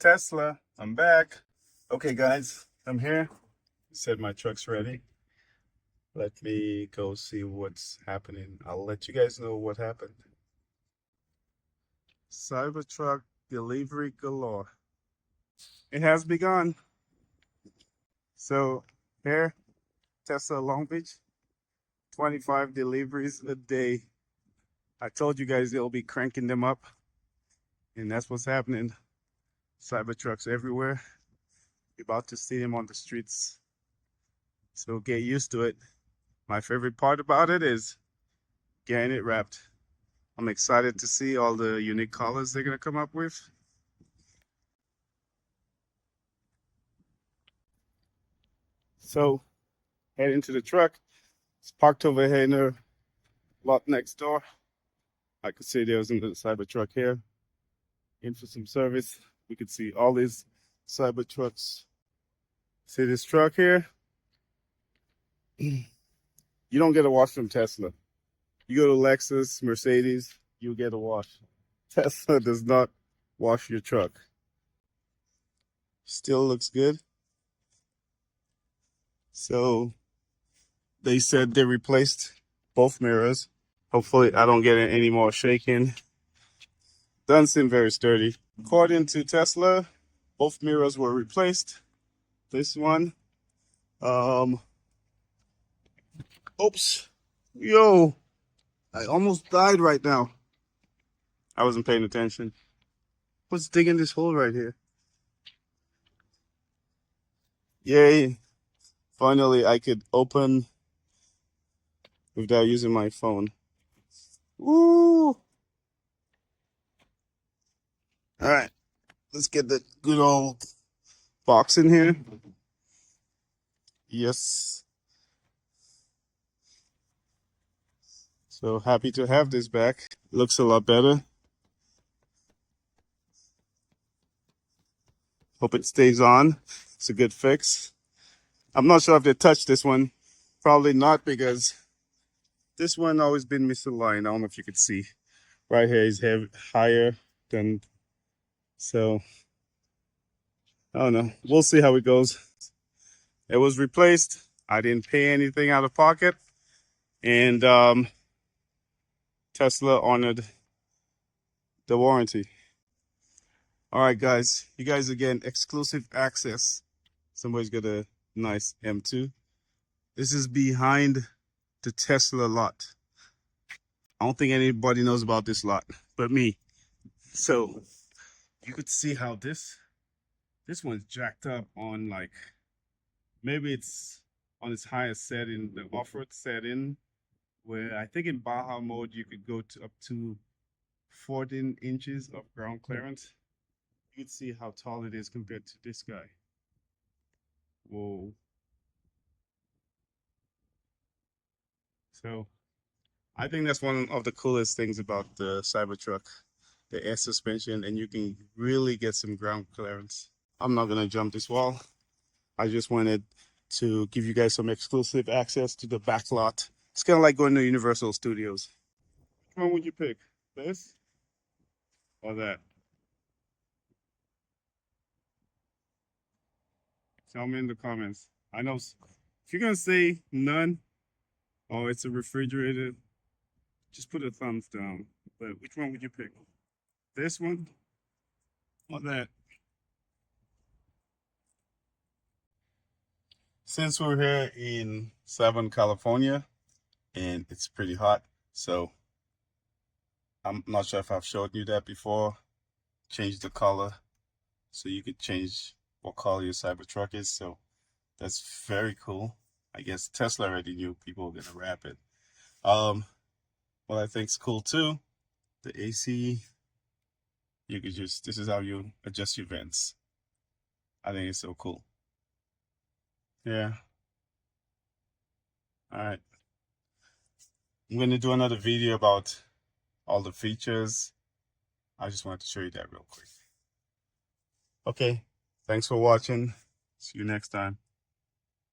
Tesla. I'm back. Okay, guys, I'm here. Said my truck's ready. Let me go see what's happening. I'll let you guys know what happened. Cybertruck delivery galore. It has begun. So here, Tesla Long Beach, 25 deliveries a day. I told you guys they'll be cranking them up, and that's what's happening. Cybertrucks everywhere. You're about to see them on the streets. So get used to it. My favorite part about it is getting it wrapped. I'm excited to see all the unique colors they're gonna come up with. So heading to the truck. It's parked over here in the lot next door. I could see there was another Cybertruck here. In for some service. We could see all these Cybertrucks. See this truck here? You don't get a wash from Tesla. You go to Lexus, Mercedes, you get a wash. Tesla does not wash your truck. Still looks good. So they said they replaced both mirrors. Hopefully I don't get any more shaking. Doesn't seem very sturdy. According to Tesla, both mirrors were replaced. This one, oops, yo, I almost died right now. I wasn't paying attention. What's digging this hole right here? Yay. Finally, I could open without using my phone. Woo! All right, let's get the good old box in here. Yes. So happy to have this back. Looks a lot better. Hope it stays on. It's a good fix. I'm not sure if they touched this one. Probably not, because this one always been misaligned. I don't know if you could see. Right here is higher than, so I don't know. We'll see how it goes. It was replaced. I didn't pay anything out of pocket. And Tesla honored the warranty. All right, guys. You guys are getting exclusive access. Somebody's got a nice M2. This is behind the Tesla lot. I don't think anybody knows about this lot but me. So you could see how this one's jacked up on, like, maybe it's on its highest setting, the off-road setting, where I think in Baja mode you could go to up to 14 inches of ground clearance. You could see how tall it is compared to this guy. Whoa. So I think that's one of the coolest things about the Cybertruck, the air suspension, and you can really get some ground clearance. I'm not gonna jump this wall. I just wanted to give you guys some exclusive access to the back lot. It's kind of like going to Universal Studios. Which one would you pick? This or that? Tell me in the comments. I know if you're gonna say none or it's a refrigerator, just put a thumbs down. But which one would you pick? This one or that? Since we're here in Southern California and it's pretty hot, so I'm not sure if I've showed you that before. Change the color so you could change what color your Cybertruck is. So that's very cool. I guess Tesla already knew people were gonna wrap it. What I think's cool too, the AC. You could just, this is how you adjust your vents. I think it's so cool. Yeah. All right. I'm gonna do another video about all the features. I just wanted to show you that real quick. Okay. Thanks for watching. See you next time.